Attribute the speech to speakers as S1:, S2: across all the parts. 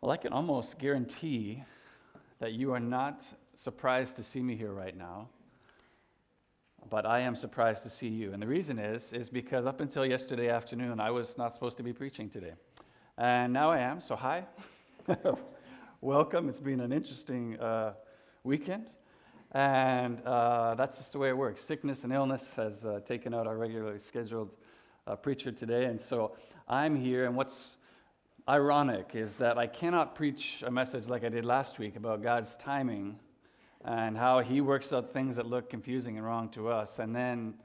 S1: Well, I can almost guarantee that you are not surprised to see me here right now, but I am surprised to see you. And the reason is because up until yesterday afternoon, I was not supposed to be preaching today. And now I am, so hi. Welcome. It's been an interesting weekend. And that's just the way it works. Sickness and illness has taken out our regularly scheduled preacher today. And so I'm here, and what's ironic is that I cannot preach a message like I did last week about God's timing and how he works out things that look confusing and wrong to us and then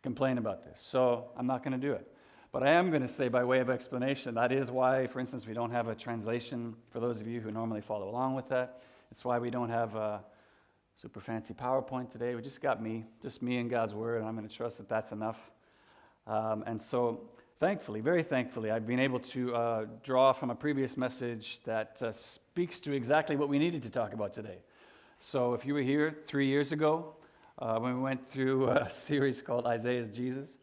S1: complain about this. So I'm not going to do it. But I am going to say, by way of explanation, that is why, for instance, we don't have a translation for those of you who normally follow along with that. It's why we don't have a super fancy PowerPoint today. We just got just me and God's Word, and I'm going to trust that that's enough. And so thankfully, very thankfully, I've been able to draw from a previous message that speaks to exactly what we needed to talk about today. So if you were here 3 years ago, when we went through a series called Isaiah's Jesus,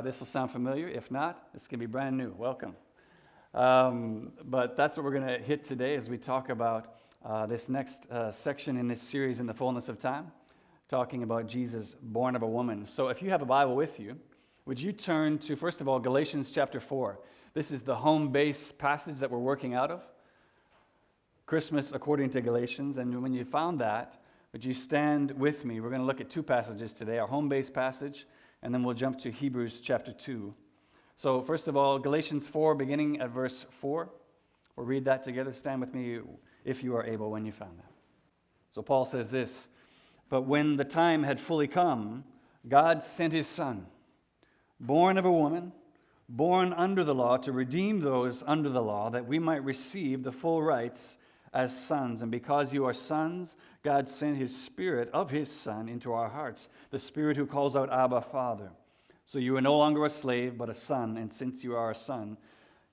S1: this will sound familiar. If not, this can be brand new. Welcome. But that's what we're going to hit today as we talk about this next section in this series, In the Fullness of Time, talking about Jesus born of a woman. So if you have a Bible with you, would you turn to, first of all, Galatians chapter 4. This is the home base passage that we're working out of. Christmas according to Galatians. And when you found that, would you stand with me? We're going to look at two passages today, our home base passage, and then we'll jump to Hebrews chapter 2. So first of all, Galatians 4, beginning at verse 4. We'll read that together. Stand with me if you are able when you found that. So Paul says this, "But when the time had fully come, God sent his Son, born of a woman, born under the law, to redeem those under the law, that we might receive the full rights as sons. And because you are sons, God sent his Spirit of his Son into our hearts, the Spirit who calls out, Abba, Father. So you are no longer a slave, but a son, and since you are a son,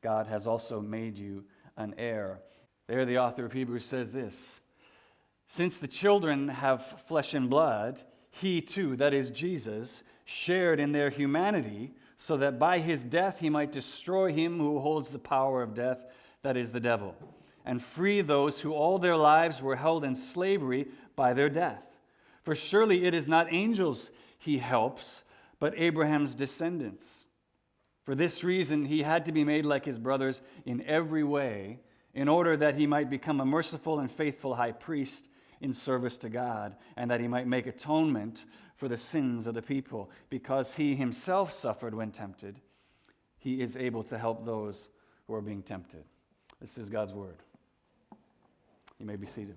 S1: God has also made you an heir." There the author of Hebrews says this, "Since the children have flesh and blood, he too, that is Jesus, shared in their humanity, so that by his death he might destroy him who holds the power of death, that is the devil, and free those who all their lives were held in slavery by their death. For surely it is not angels he helps, but Abraham's descendants. For this reason he had to be made like his brothers in every way, in order that he might become a merciful and faithful high priest in service to God, and that he might make atonement for the sins of the people. Because he himself suffered when tempted, he is able to help those who are being tempted." This is God's word. You may be seated.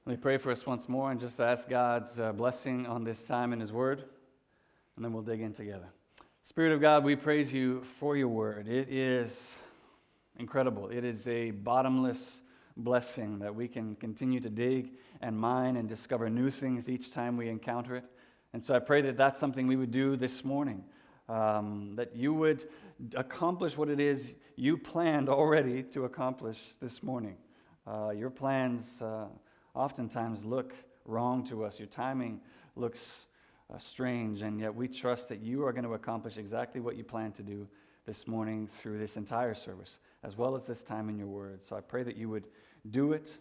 S1: Let me pray for us once more and just ask God's blessing on this time in his word, and then we'll dig in together. Spirit of God, we praise you for your word. It is incredible. It is a bottomless blessing that we can continue to dig and mine and discover new things each time we encounter it. And so I pray that that's something we would do this morning, that you would accomplish what it is you planned already to accomplish this morning. Your plans oftentimes look wrong to us. Your timing looks strange, and yet we trust that you are going to accomplish exactly what you plan to do this morning through this entire service, as well as this time in your word. So I pray that you would do it.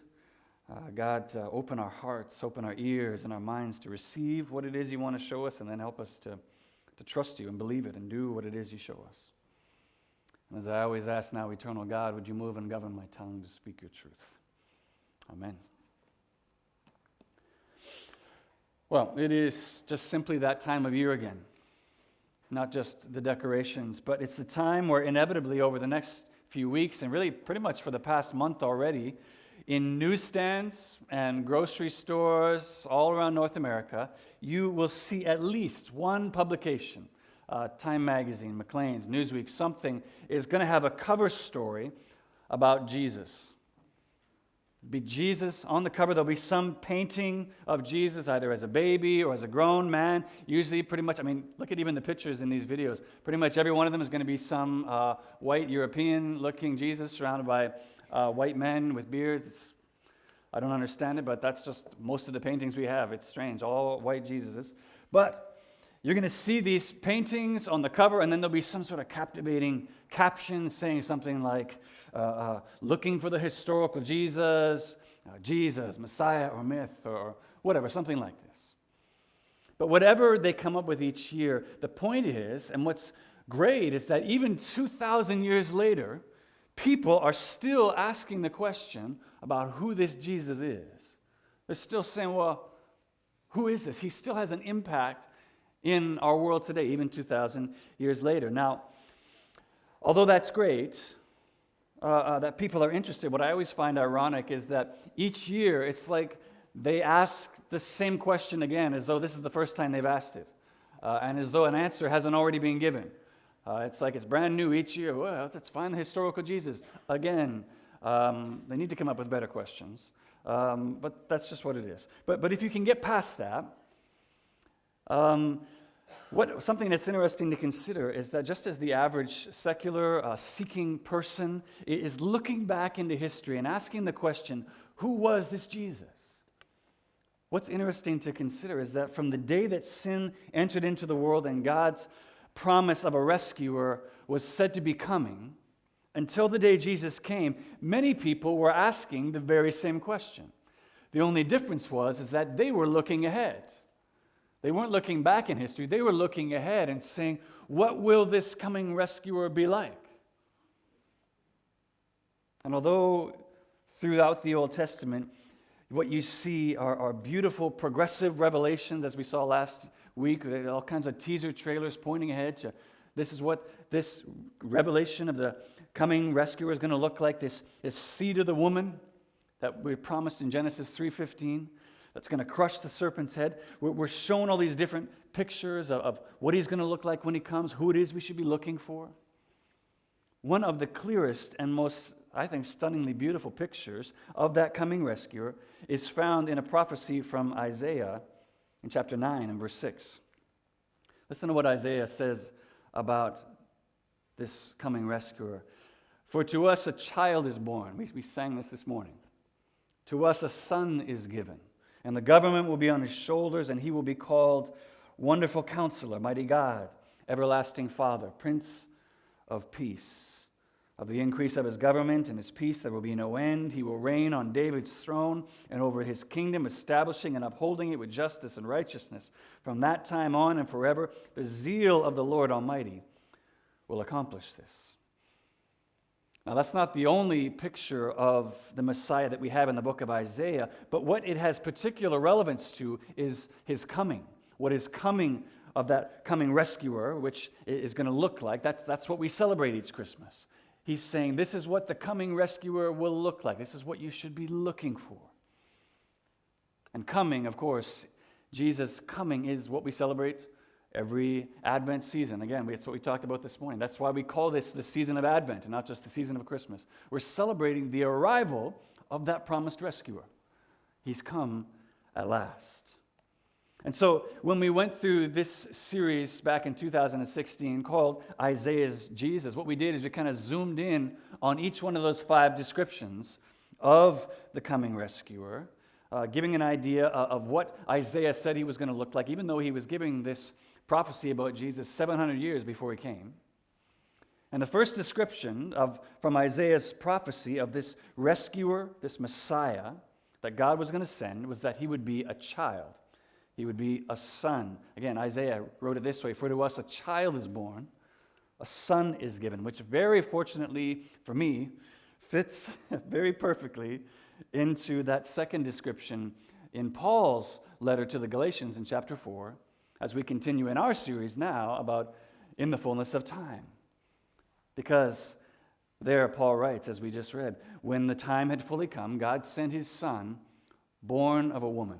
S1: God, open our hearts, open our ears and our minds to receive what it is you want to show us, and then help us to trust you and believe it and do what it is you show us. And as I always ask now, eternal God, would you move and govern my tongue to speak your truth? Amen. Well, it is just simply that time of year again. Not just the decorations, but it's the time where inevitably over the next few weeks, and really pretty much for the past month already, in newsstands and grocery stores all around North America, you will see at least one publication, Time Magazine, Maclean's, Newsweek, something is going to have a cover story about Jesus. Be Jesus on the cover. There'll be some painting of Jesus, either as a baby or as a grown man. Usually, pretty much, look at even the pictures in these videos. Pretty much every one of them is going to be some white European-looking Jesus surrounded by white men with beards. I don't understand it, but that's just most of the paintings we have. It's strange, all white Jesuses. But you're going to see these paintings on the cover, and then there'll be some sort of captivating caption saying something like, looking for the historical Jesus, Jesus, Messiah, or myth, or whatever, something like this. But whatever they come up with each year, the point is, and what's great is that even 2,000 years later, people are still asking the question about who this Jesus is. They're still saying, well, who is this? He still has an impact in our world today, even 2,000 years later. Now, although that's great, that people are interested, what I always find ironic is that each year it's like they ask the same question again as though this is the first time they've asked it, and as though an answer hasn't already been given. It's like it's brand new each year. Well, let's find the historical Jesus again. They need to come up with better questions, but that's just what it is. But if you can get past that, something that's interesting to consider is that just as the average secular seeking person is looking back into history and asking the question, who was this Jesus? What's interesting to consider is that from the day that sin entered into the world and God's promise of a rescuer was said to be coming, until the day Jesus came, many people were asking the very same question. The only difference is that they were looking ahead. They weren't looking back in history. They were looking ahead and saying, what will this coming rescuer be like? And although throughout the Old Testament, what you see are beautiful progressive revelations, as we saw last week, all kinds of teaser trailers pointing ahead to this is what this revelation of the coming rescuer is going to look like, this seed of the woman that we promised in Genesis 3:15. That's going to crush the serpent's head. We're shown all these different pictures of what he's going to look like when he comes, who it is we should be looking for. One of the clearest and most, I think, stunningly beautiful pictures of that coming rescuer is found in a prophecy from Isaiah in chapter 9 and verse 6. Listen to what Isaiah says about this coming rescuer. For to us a child is born. We sang this morning. To us a son is given. And the government will be on his shoulders, and he will be called Wonderful Counselor, Mighty God, Everlasting Father, Prince of Peace. Of the increase of his government and his peace there will be no end. He will reign on David's throne and over his kingdom, establishing and upholding it with justice and righteousness. From that time on and forever, the zeal of the Lord Almighty will accomplish this. Now, that's not the only picture of the Messiah that we have in the book of Isaiah, but what it has particular relevance to is his coming. What is coming of that coming rescuer, which is going to look like. That's what we celebrate each Christmas. He's saying this is what the coming rescuer will look like. This is what you should be looking for. And coming, of course, Jesus coming is what we celebrate every Advent season. Again, that's what we talked about this morning. That's why we call this the season of Advent and not just the season of Christmas. We're celebrating the arrival of that promised rescuer. He's come at last. And so when we went through this series back in 2016 called Isaiah's Jesus, what we did is we kind of zoomed in on each one of those 5 descriptions of the coming rescuer, giving an idea of what Isaiah said he was going to look like, even though he was giving this prophecy about Jesus 700 years before he came. And the first description from Isaiah's prophecy of this rescuer, this Messiah that God was going to send, was that he would be a child. He would be a son. Again, Isaiah wrote it this way, for to us a child is born, a son is given, which very fortunately for me fits very perfectly into that second description in Paul's letter to the Galatians in chapter 4, as we continue in our series now about in the fullness of time. Because there Paul writes, as we just read, when the time had fully come, God sent his son, born of a woman.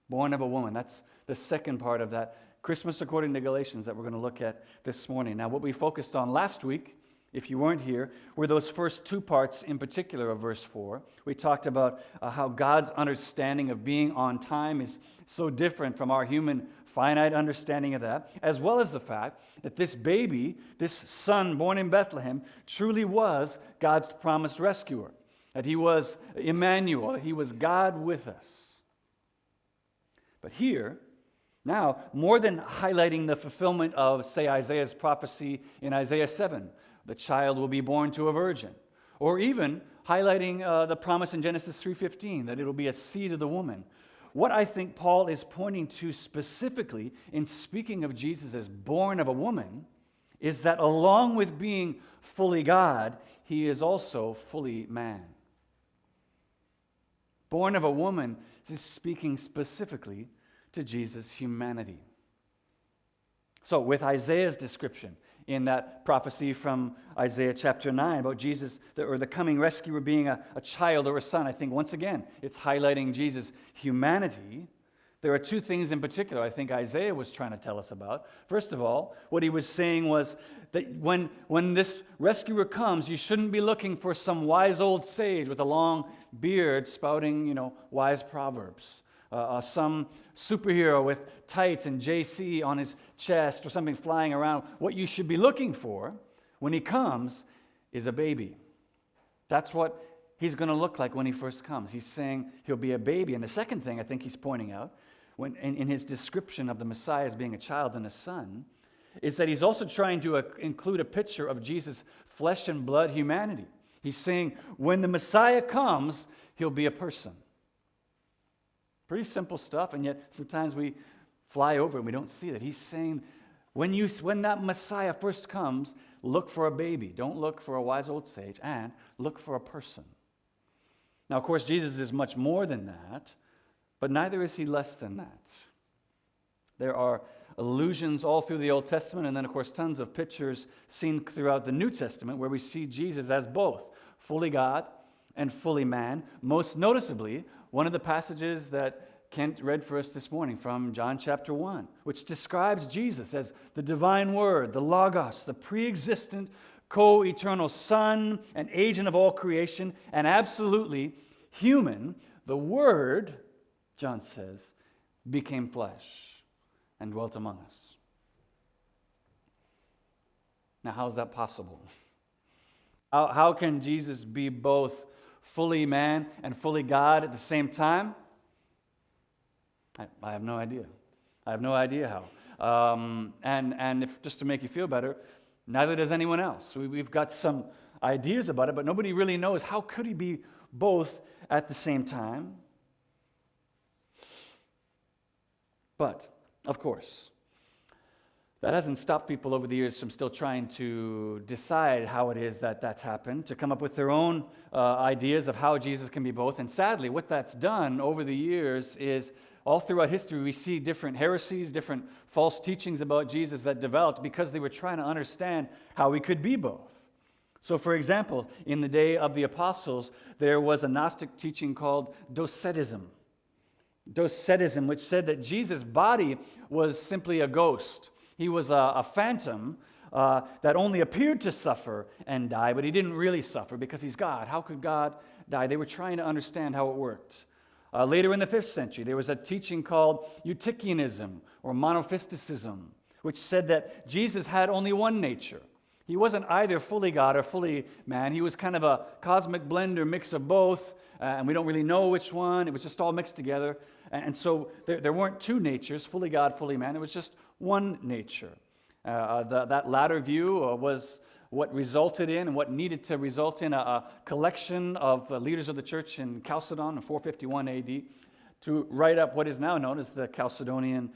S1: Born of a woman. That's the second part of that Christmas according to Galatians that we're going to look at this morning. Now, what we focused on last week, if you weren't here, were those first 2 parts in particular of verse 4. We talked about how God's understanding of being on time is so different from our human finite understanding of that, as well as the fact that this baby, this son born in Bethlehem, truly was God's promised rescuer, that he was Emmanuel, that he was God with us. But here, Now, more than highlighting the fulfillment of, say, Isaiah's prophecy in Isaiah 7, the child will be born to a virgin, or even highlighting the promise in Genesis 3:15 that it will be a seed of the woman. What I think Paul is pointing to specifically in speaking of Jesus as born of a woman is that along with being fully God, he is also fully man. Born of a woman is speaking specifically to Jesus' humanity. So with Isaiah's description in that prophecy from Isaiah chapter 9 about Jesus, or the coming rescuer being a child or a son, I think once again it's highlighting Jesus' humanity. There are two things in particular I think Isaiah was trying to tell us about. First of all, what he was saying was that when this rescuer comes, you shouldn't be looking for some wise old sage with a long beard spouting, wise proverbs. Some superhero with tights and JC on his chest or something flying around. What you should be looking for when he comes is a baby. That's what he's going to look like when he first comes. He's saying he'll be a baby. And the second thing I think he's pointing out when in his description of the Messiah as being a child and a son is that he's also trying to include a picture of Jesus' flesh and blood humanity. He's saying when the Messiah comes, he'll be a person. Pretty simple stuff, and yet sometimes we fly over and we don't see that. He's saying, when that Messiah first comes, look for a baby. Don't look for a wise old sage, and look for a person. Now, of course, Jesus is much more than that, but neither is he less than that. There are allusions all through the Old Testament, and then, of course, tons of pictures seen throughout the New Testament where we see Jesus as both fully God and fully man. Most noticeably, one of the passages that Kent read for us this morning from John chapter 1, which describes Jesus as the divine word, the Logos, the pre-existent, co-eternal Son and agent of all creation, and absolutely human. The Word, John says, became flesh and dwelt among us. Now, how is that possible? How can Jesus be both fully man and fully God at the same time? I have no idea. I have no idea how. And if just to make you feel better, neither does anyone else. We've got some ideas about it, but nobody really knows how could he be both at the same time. But, of course, that hasn't stopped people over the years from still trying to decide how it is that that's happened, to come up with their own ideas of how Jesus can be both. And sadly, what that's done over the years is all throughout history we see different heresies, different false teachings about Jesus that developed because they were trying to understand how he could be both. So, for example, in the day of the apostles, there was a Gnostic teaching called Docetism. Docetism, which said that Jesus' body was simply a ghost. He was a phantom that only appeared to suffer and die, but he didn't really suffer because he's God. How could God die? They were trying to understand how it worked. Later in the 5th century, there was a teaching called Eutychianism or monophysitism, which said that Jesus had only one nature. He wasn't either fully God or fully man. He was kind of a cosmic blend or mix of both, and we don't really know which one. It was just all mixed together. And so there weren't two natures, fully God, fully man. It was just one nature. That latter view was what resulted in and what needed to result in a collection of leaders of the church in Chalcedon in 451 AD to write up what is now known as the Chalcedonian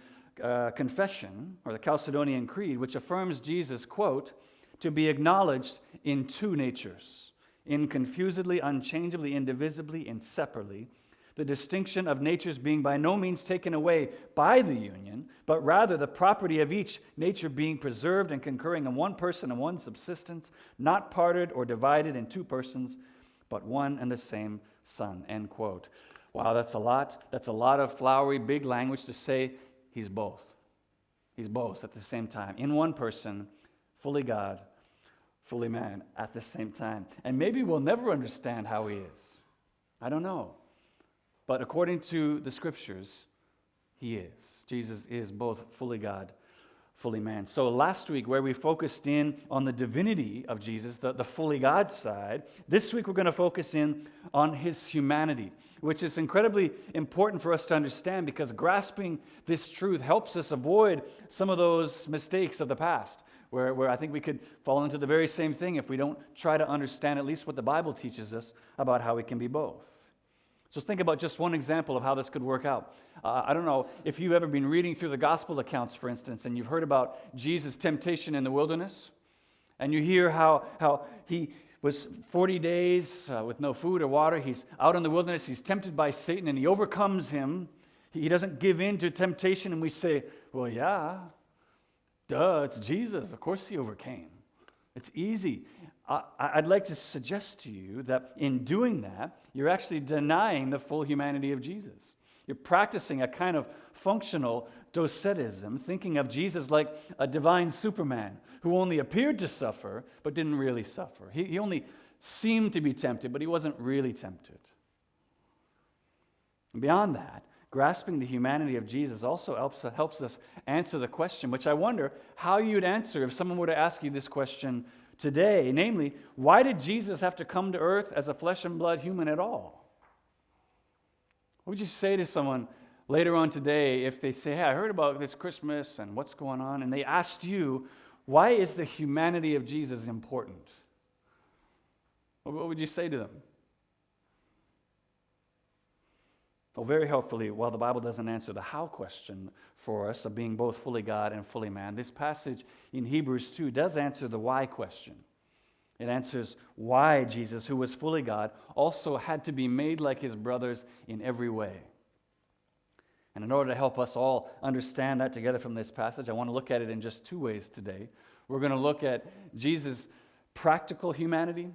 S1: Confession or the Chalcedonian Creed, which affirms Jesus, quote, to be acknowledged in two natures, inconfusedly, unchangeably, indivisibly, inseparably, the distinction of natures being by no means taken away by the union, but rather the property of each nature being preserved and concurring in one person and one subsistence, not parted or divided in two persons, but one and the same Son, end quote. Wow, that's a lot. That's a lot of flowery, big language to say he's both. He's both at the same time. In one person, fully God, fully man at the same time. And maybe we'll never understand how he is. I don't know. But according to the Scriptures, he is. Jesus is both fully God, fully man. So last week, where we focused in on the divinity of Jesus, the fully God side, this week we're going to focus in on his humanity, which is incredibly important for us to understand because grasping this truth helps us avoid some of those mistakes of the past, where I think we could fall into the very same thing if we don't try to understand at least what the Bible teaches us about how we can be both. So think about just one example of how this could work out. I don't know if you've ever been reading through the gospel accounts, for instance, and you've heard about Jesus' temptation in the wilderness, and you hear how he was 40 days with no food or water. He's out in the wilderness. He's tempted by Satan, and he overcomes him. He doesn't give in to temptation, and we say, well, yeah, duh, it's Jesus. Of course he overcame. It's easy. I'd like to suggest to you that in doing that, you're actually denying the full humanity of Jesus. You're practicing a kind of functional docetism, thinking of Jesus like a divine Superman who only appeared to suffer but didn't really suffer. He only seemed to be tempted, but he wasn't really tempted. And beyond that, grasping the humanity of Jesus also helps us answer the question, which I wonder how you'd answer if someone were to ask you this question today, namely, why did Jesus have to come to earth as a flesh and blood human at all? What would you say to someone later on today if they say, hey, I heard about this Christmas and what's going on, and they asked you, why is the humanity of Jesus important? What would you say to them? Well, very helpfully, while the Bible doesn't answer the how question for us of being both fully God and fully man, this passage in Hebrews 2 does answer the why question. It answers why Jesus, who was fully God, also had to be made like his brothers in every way. And in order to help us all understand that together from this passage, I want to look at it in just two ways today. We're going to look at Jesus' practical humanity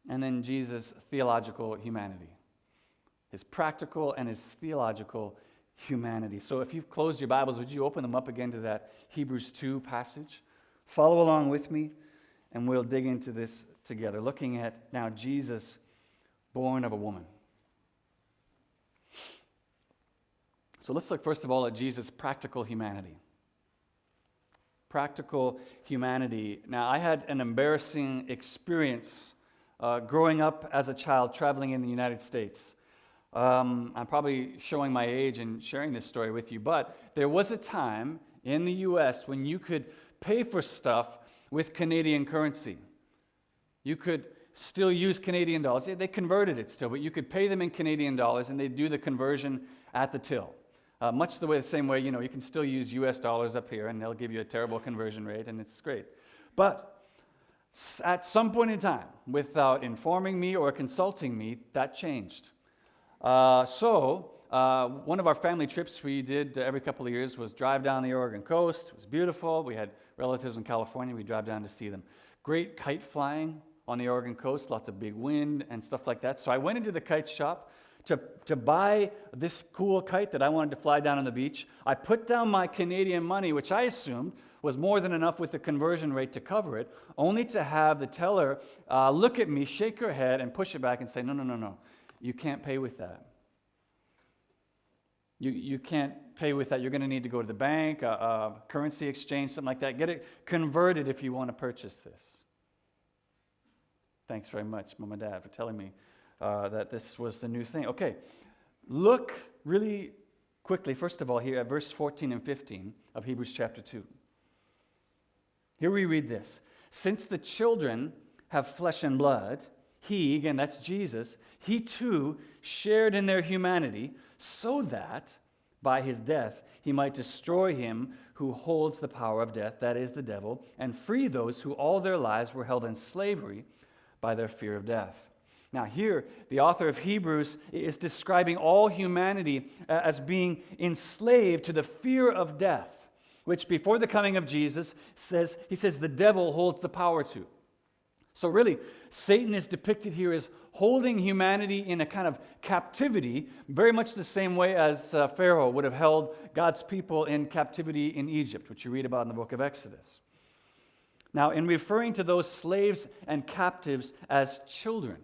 S1: and then Jesus' theological humanity. His practical and his theological humanity. So if you've closed your Bibles, would you open them up again to that Hebrews 2 passage? Follow along with me, and we'll dig into this together, looking at now Jesus born of a woman. So let's look first of all at Jesus' practical humanity. Practical humanity. Now, I had an embarrassing experience growing up as a child traveling in the United States. I'm probably showing my age and sharing this story with you, but there was a time in the U.S. when you could pay for stuff with Canadian currency. You could still use Canadian dollars. They converted it still, but you could pay them in Canadian dollars, and they'd do the conversion at the till. Much the same way, you can still use U.S. dollars up here, and they'll give you a terrible conversion rate, and it's great. But at some point in time, without informing me or consulting me, that changed. So one of our family trips we did every couple of years was drive down the Oregon coast. It was beautiful. We had relatives in California. We drive down to see them. Great kite flying on the Oregon coast, lots of big wind and stuff like that. So I went into the kite shop to buy this cool kite that I wanted to fly down on the beach. I put down my Canadian money, which I assumed was more than enough with the conversion rate to cover it, only to have the teller look at me, shake her head, and push it back and say, no. You can't pay with that. You can't pay with that. You're going to need to go to the bank, currency exchange, something like that. Get it converted if you want to purchase this. Thanks very much, Mom and Dad, for telling me that this was the new thing. Okay, look really quickly, first of all, here at verse 14 and 15 of Hebrews chapter 2. Here we read this. Since the children have flesh and blood, he, again, that's Jesus, he too shared in their humanity so that by his death he might destroy him who holds the power of death, that is the devil, and free those who all their lives were held in slavery by their fear of death. Now here, the author of Hebrews is describing all humanity as being enslaved to the fear of death, which before the coming of Jesus he says the devil holds the power to. So really, Satan is depicted here as holding humanity in a kind of captivity, very much the same way as Pharaoh would have held God's people in captivity in Egypt, which you read about in the book of Exodus. Now, in referring to those slaves and captives as children,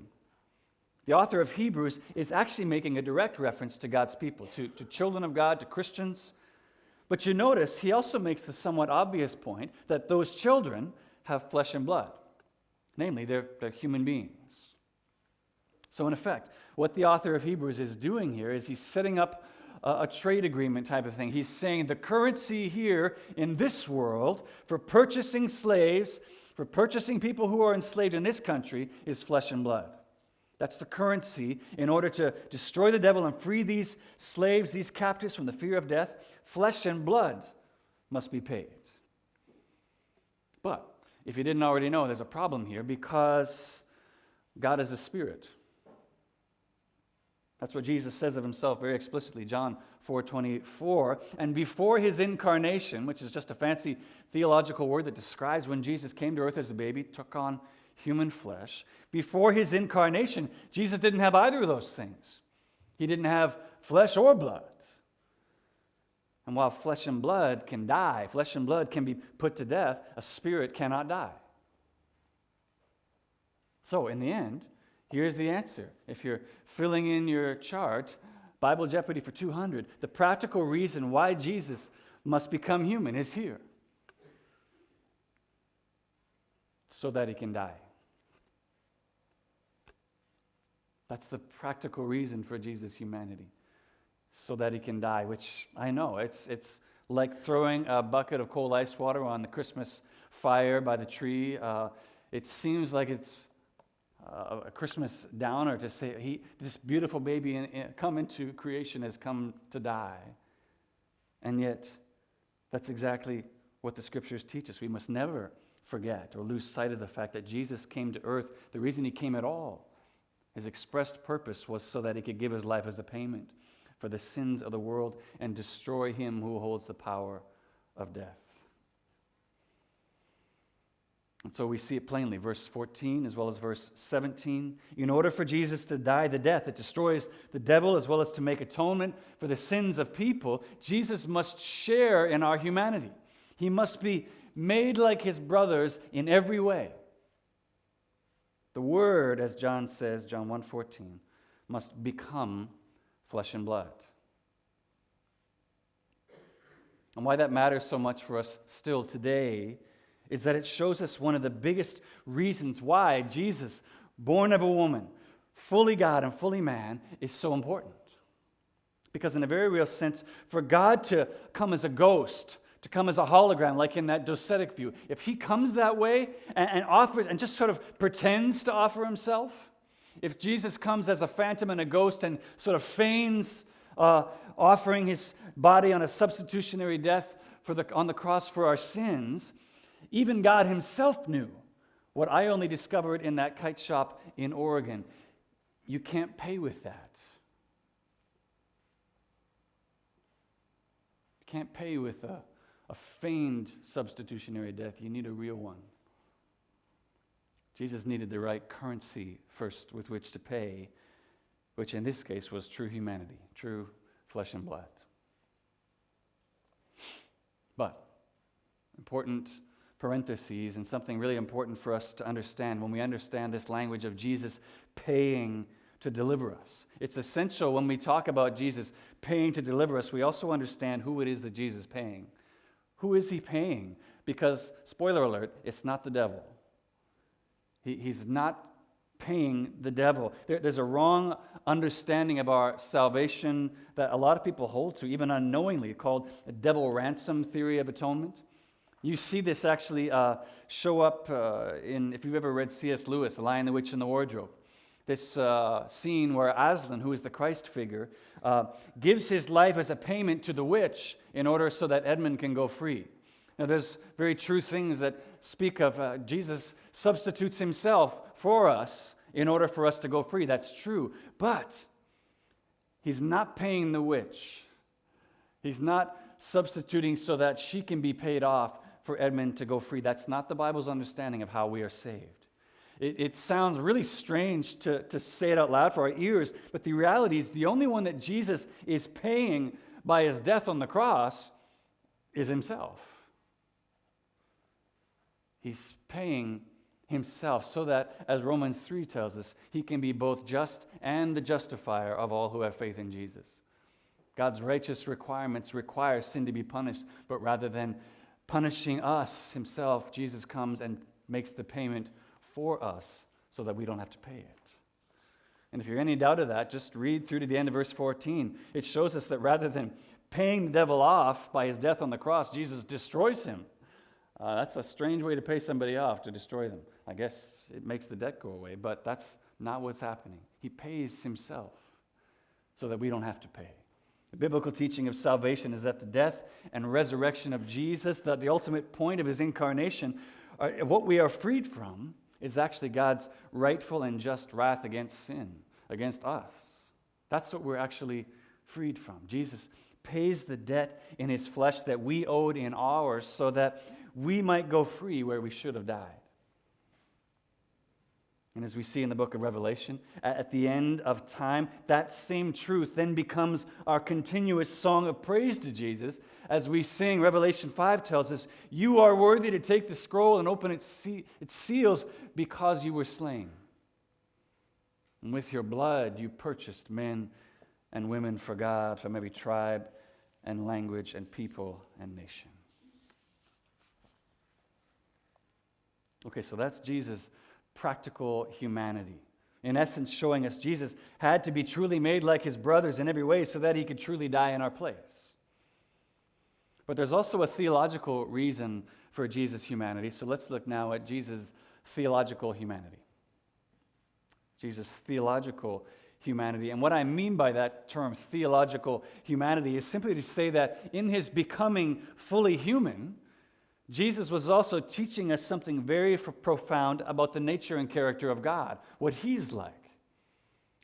S1: the author of Hebrews is actually making a direct reference to God's people, to children of God, to Christians. But you notice he also makes the somewhat obvious point that those children have flesh and blood. Namely, they're human beings. So in effect, what the author of Hebrews is doing here is he's setting up a trade agreement type of thing. He's saying the currency here in this world for purchasing slaves, for purchasing people who are enslaved in this country, is flesh and blood. That's the currency in order to destroy the devil and free these slaves, these captives from the fear of death. Flesh and blood must be paid. But if you didn't already know, there's a problem here because God is a spirit. That's what Jesus says of himself very explicitly, John 4:24. And before his incarnation, which is just a fancy theological word that describes when Jesus came to earth as a baby, took on human flesh. Before his incarnation, Jesus didn't have either of those things. He didn't have flesh or blood. And while flesh and blood can die, flesh and blood can be put to death, a spirit cannot die. So in the end, here's the answer. If you're filling in your chart, Bible Jeopardy for 200, the practical reason why Jesus must become human is here. So that he can die. That's the practical reason for Jesus' humanity. So that he can die, which I know, it's like throwing a bucket of cold ice water on the Christmas fire by the tree. It seems like it's a Christmas downer to say, this beautiful baby come into creation has come to die. And yet, that's exactly what the Scriptures teach us. We must never forget or lose sight of the fact that Jesus came to earth. The reason he came at all, his expressed purpose was so that he could give his life as a payment for the sins of the world and destroy him who holds the power of death. And so we see it plainly, verse 14 as well as verse 17. In order for Jesus to die the death that destroys the devil as well as to make atonement for the sins of people, Jesus must share in our humanity. He must be made like his brothers in every way. The Word, as John says, John 1:14, must become flesh and blood. And why that matters so much for us still today is that it shows us one of the biggest reasons why Jesus, born of a woman, fully God and fully man, is so important. Because in a very real sense, for God to come as a ghost, to come as a hologram, like in that docetic view, if he comes that way and offers and just sort of pretends to offer himself, if Jesus comes as a phantom and a ghost and sort of feigns offering his body on a substitutionary death on the cross for our sins, even God himself knew what I only discovered in that kite shop in Oregon. You can't pay with that. You can't pay with a feigned substitutionary death. You need a real one. Jesus needed the right currency first with which to pay, which in this case was true humanity, true flesh and blood. But, important parentheses, and something really important for us to understand when we understand this language of Jesus paying to deliver us. It's essential when we talk about Jesus paying to deliver us, we also understand who it is that Jesus is paying. Who is he paying? Because, spoiler alert, it's not the devil. He's not paying the devil. There's a wrong understanding of our salvation that a lot of people hold to, even unknowingly, called a devil ransom theory of atonement. You see this actually show up if you've ever read C.S. Lewis, The Lion, the Witch, and the Wardrobe. This scene where Aslan, who is the Christ figure, gives his life as a payment to the witch in order so that Edmund can go free. Now, there's very true things that speak of Jesus substitutes himself for us in order for us to go free. That's true. But he's not paying the witch. He's not substituting so that she can be paid off for Edmund to go free. That's not the Bible's understanding of how we are saved. It sounds really strange to say it out loud for our ears, but the reality is the only one that Jesus is paying by his death on the cross is himself. He's paying himself so that, as Romans 3 tells us, he can be both just and the justifier of all who have faith in Jesus. God's righteous requirements require sin to be punished, but rather than punishing us himself, Jesus comes and makes the payment for us so that we don't have to pay it. And if you're any doubt of that, just read through to the end of verse 14. It shows us that rather than paying the devil off by his death on the cross, Jesus destroys him. That's a strange way to pay somebody off, to destroy them. I guess it makes the debt go away, but that's not what's happening. He pays himself so that we don't have to pay. The biblical teaching of salvation is that the death and resurrection of Jesus, that the ultimate point of his incarnation, what we are freed from is actually God's rightful and just wrath against sin, against us. That's what we're actually freed from. Jesus pays the debt in his flesh that we owed in ours so that we might go free where we should have died. And as we see in the book of Revelation, at the end of time, that same truth then becomes our continuous song of praise to Jesus. As we sing, Revelation 5 tells us, "You are worthy to take the scroll and open its seals because you were slain. And with your blood you purchased men and women for God from every tribe and language and people and nation." Okay, so that's Jesus' practical humanity. In essence, showing us Jesus had to be truly made like his brothers in every way so that he could truly die in our place. But there's also a theological reason for Jesus' humanity. So let's look now at Jesus' theological humanity. Jesus' theological humanity. And what I mean by that term, theological humanity, is simply to say that in his becoming fully human, Jesus was also teaching us something very profound about the nature and character of God, what he's like.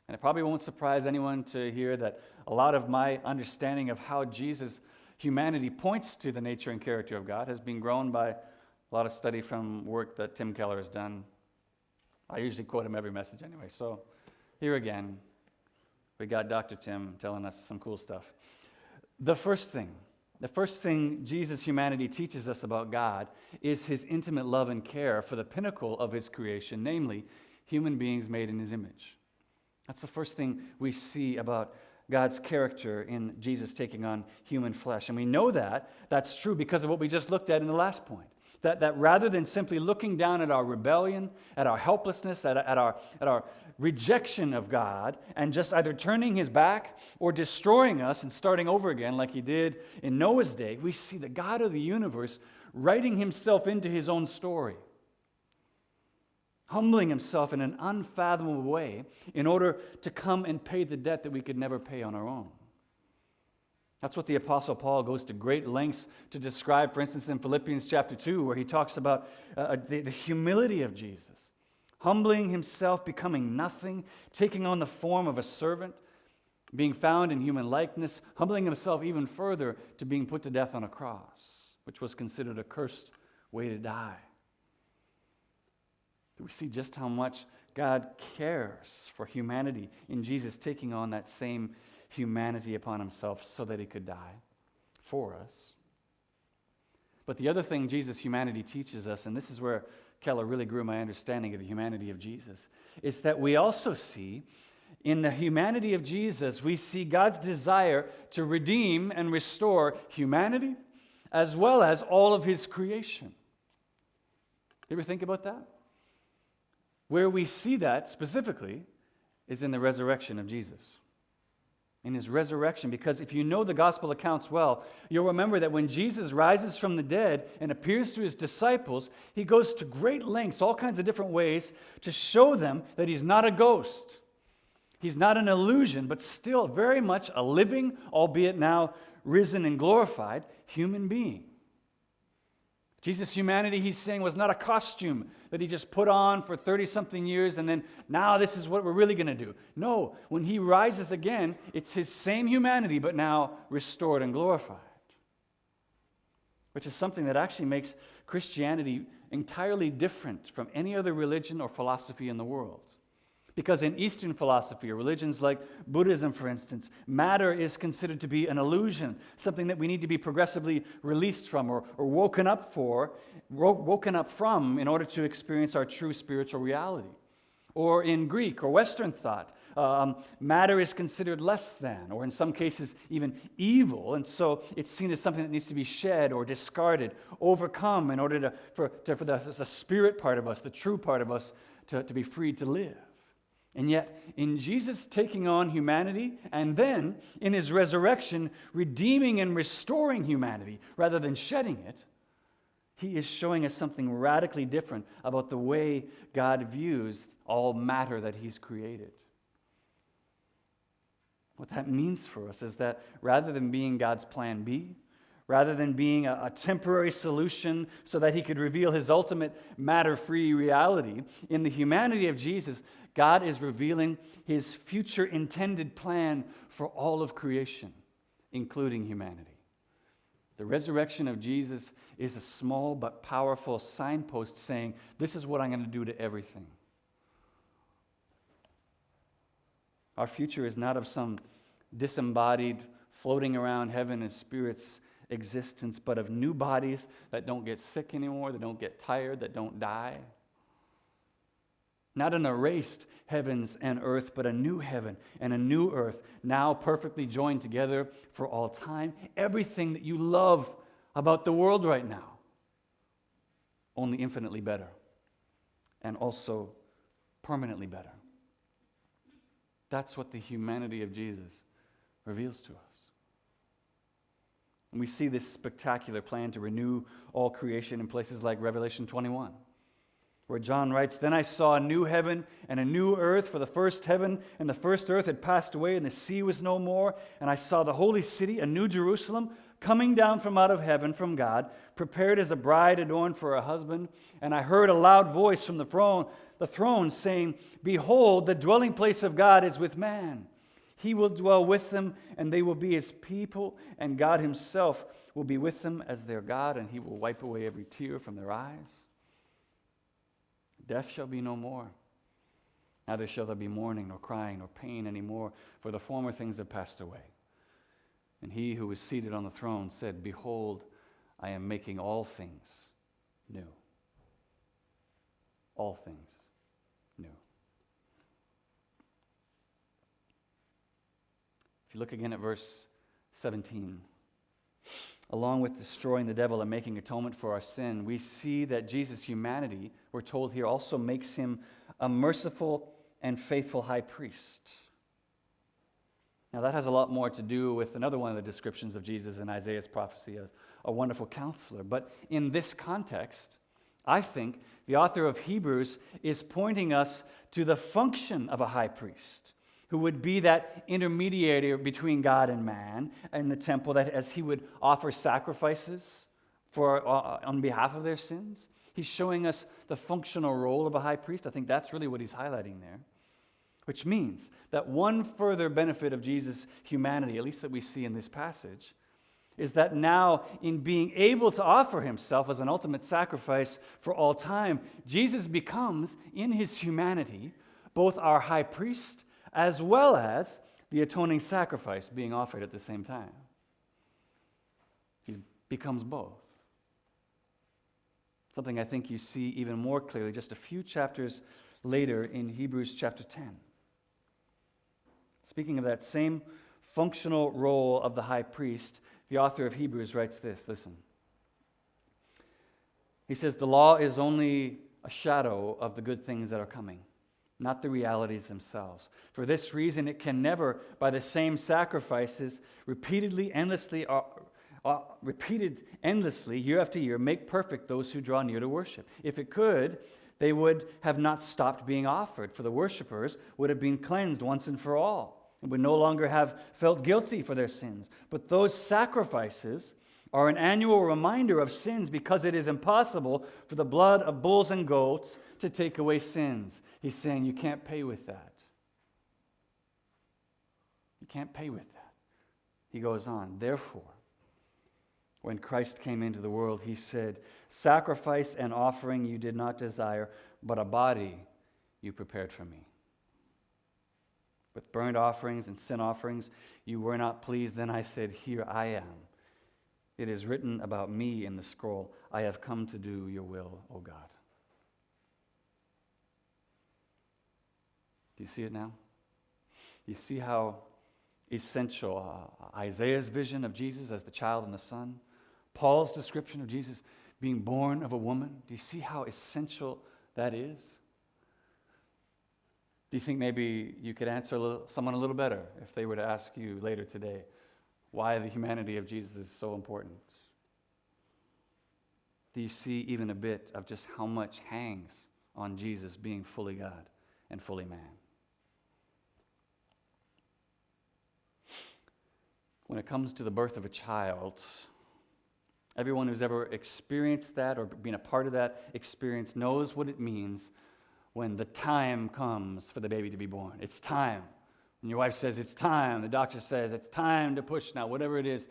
S1: And it probably won't surprise anyone to hear that a lot of my understanding of how Jesus' humanity points to the nature and character of God has been grown by a lot of study from work that Tim Keller has done. I usually quote him every message anyway, so here again, we got Dr. Tim telling us some cool stuff. The first thing Jesus' humanity teaches us about God is his intimate love and care for the pinnacle of his creation, namely human beings made in his image. That's the first thing we see about God's character in Jesus taking on human flesh. And we know that that's true because of what we just looked at in the last point. That rather than simply looking down at our rebellion, at our helplessness, at our rejection of God, and just either turning his back or destroying us and starting over again like he did in Noah's day, we see the God of the universe writing himself into his own story, humbling himself in an unfathomable way in order to come and pay the debt that we could never pay on our own. That's what the Apostle Paul goes to great lengths to describe, for instance, in Philippians chapter 2, where he talks about the humility of Jesus, humbling himself, becoming nothing, taking on the form of a servant, being found in human likeness, humbling himself even further to being put to death on a cross, which was considered a cursed way to die. Do we see just how much God cares for humanity in Jesus taking on that same humanity upon himself so that he could die for us? But the other thing Jesus' humanity teaches us, and this is where Keller really grew my understanding of the humanity of Jesus, is that we also see in the humanity of Jesus, we see God's desire to redeem and restore humanity as well as all of his creation. You ever think about that? Where we see that specifically is in the resurrection of Jesus. In his resurrection, because if you know the gospel accounts well, you'll remember that when Jesus rises from the dead and appears to his disciples, he goes to great lengths, all kinds of different ways, to show them that he's not a ghost. He's not an illusion, but still very much a living, albeit now risen and glorified, human being. Jesus' humanity, he's saying, was not a costume that he just put on for 30-something years and then now this is what we're really going to do. No, when he rises again, it's his same humanity but now restored and glorified, which is something that actually makes Christianity entirely different from any other religion or philosophy in the world. Because in Eastern philosophy, or religions like Buddhism, for instance, matter is considered to be an illusion, something that we need to be progressively released from or woken up from in order to experience our true spiritual reality. Or in Greek or Western thought, Matter is considered less than, or in some cases even evil, and so it's seen as something that needs to be shed or discarded, overcome in order for the spirit part of us, the true part of us, to be free to live. And yet, in Jesus taking on humanity, and then in his resurrection, redeeming and restoring humanity rather than shedding it, he is showing us something radically different about the way God views all matter that he's created. What that means for us is that rather than being God's plan B, rather than being a temporary solution so that he could reveal his ultimate matter-free reality, in the humanity of Jesus, God is revealing his future intended plan for all of creation, including humanity. The resurrection of Jesus is a small but powerful signpost saying, this is what I'm going to do to everything. Our future is not of some disembodied, floating around heaven as spirits existence, but of new bodies that don't get sick anymore, that don't get tired, that don't die. Not an erased heavens and earth, but a new heaven and a new earth, now perfectly joined together for all time. Everything that you love about the world right now, only infinitely better, and also permanently better. That's what the humanity of Jesus reveals to us. And we see this spectacular plan to renew all creation in places like Revelation 21. Where John writes, "Then I saw a new heaven and a new earth, for the first heaven and the first earth had passed away, and the sea was no more. And I saw the holy city, a new Jerusalem, coming down from out of heaven from God, prepared as a bride adorned for her husband. And I heard a loud voice from the throne saying, 'Behold, the dwelling place of God is with man. He will dwell with them, and they will be his people, and God himself will be with them as their God, and he will wipe away every tear from their eyes. Death shall be no more. Neither shall there be mourning, nor crying, nor pain any more, for the former things have passed away.' And he who was seated on the throne said, 'Behold, I am making all things new.'" All things new. If you look again at verse 17, along with destroying the devil and making atonement for our sin, we see that Jesus' humanity, we're told here, also makes him a merciful and faithful high priest. Now that has a lot more to do with another one of the descriptions of Jesus in Isaiah's prophecy as a wonderful counselor. But in this context, I think the author of Hebrews is pointing us to the function of a high priest, who would be that intermediary between God and man in the temple, that as he would offer sacrifices on behalf of their sins. He's showing us the functional role of a high priest. I think that's really what he's highlighting there. Which means that one further benefit of Jesus' humanity, at least that we see in this passage, is that now in being able to offer himself as an ultimate sacrifice for all time, Jesus becomes, in his humanity, both our high priest as well as the atoning sacrifice being offered at the same time. He becomes both. Something I think you see even more clearly just a few chapters later in Hebrews chapter 10. Speaking of that same functional role of the high priest, the author of Hebrews writes this, listen. He says, "The law is only a shadow of the good things that are coming, not the realities themselves. For this reason, it can never, by the same sacrifices, repeated endlessly, year after year, make perfect those who draw near to worship. If it could, they would have not stopped being offered, for the worshipers would have been cleansed once and for all, and would no longer have felt guilty for their sins. But those sacrifices are an annual reminder of sins, because it is impossible for the blood of bulls and goats to take away sins." He's saying you can't pay with that. You can't pay with that. He goes on, "Therefore, when Christ came into the world, he said, 'Sacrifice and offering you did not desire, but a body you prepared for me. With burnt offerings and sin offerings you were not pleased. Then I said, Here I am. It is written about me in the scroll, I have come to do your will, O God.'" Do you see it now? You see how essential Isaiah's vision of Jesus as the child and the son, Paul's description of Jesus being born of a woman. Do you see how essential that is? Do you think maybe you could answer someone a little better if they were to ask you later today why the humanity of Jesus is so important? Do you see even a bit of just how much hangs on Jesus being fully God and fully man? When it comes to the birth of a child, everyone who's ever experienced that or been a part of that experience knows what it means when the time comes for the baby to be born. It's time. When your wife says it's time, the doctor says it's time to push now, whatever it is,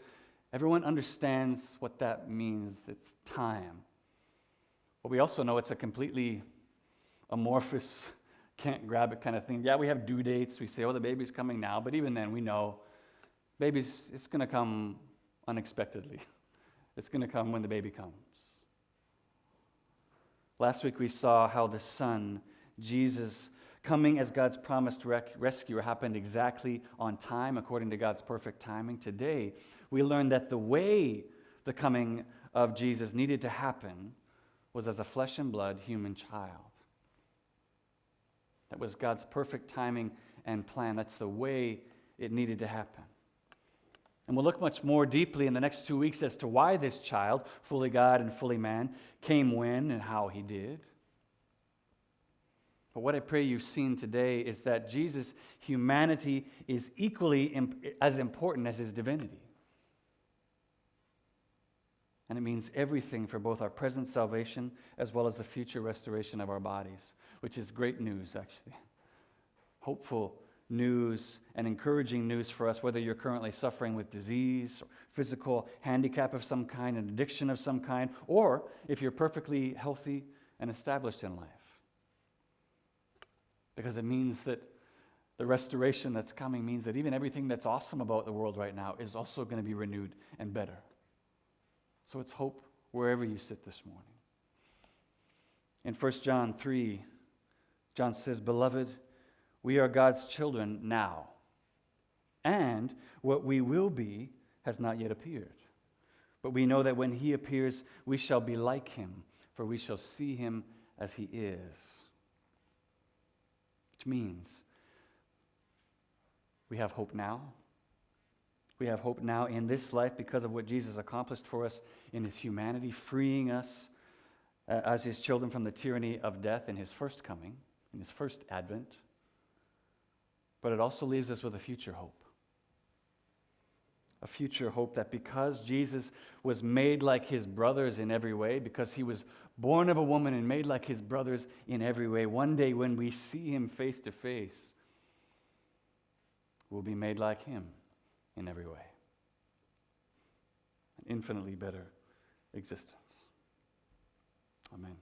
S1: everyone understands what that means. It's time. But we also know it's a completely amorphous, can't grab it kind of thing. Yeah, we have due dates. We say, oh, the baby's coming now. But even then, we know it's going to come unexpectedly. It's going to come when the baby comes. Last week we saw how the Son, Jesus, coming as God's promised rescuer, happened exactly on time, according to God's perfect timing. Today, we learned that the way the coming of Jesus needed to happen was as a flesh and blood human child. That was God's perfect timing and plan. That's the way it needed to happen. And we'll look much more deeply in the next 2 weeks as to why this child, fully God and fully man, came when and how he did. But what I pray you've seen today is that Jesus' humanity is equally as important as his divinity. And it means everything for both our present salvation as well as the future restoration of our bodies, which is great news, actually. Hopeful news and encouraging news for us, whether you're currently suffering with disease, or physical handicap of some kind, an addiction of some kind, or if you're perfectly healthy and established in life. Because it means that the restoration that's coming means that even everything that's awesome about the world right now is also going to be renewed and better. So it's hope wherever you sit this morning. In 1 John 3, John says, "Beloved, we are God's children now, and what we will be has not yet appeared. But we know that when he appears, we shall be like him, for we shall see him as he is." Which means we have hope now. We have hope now in this life because of what Jesus accomplished for us in his humanity, freeing us as his children from the tyranny of death in his first coming, in his first advent. But it also leaves us with a future hope. A future hope that because Jesus was made like his brothers in every way, because he was born of a woman and made like his brothers in every way, one day when we see him face to face, we'll be made like him in every way. An infinitely better existence. Amen.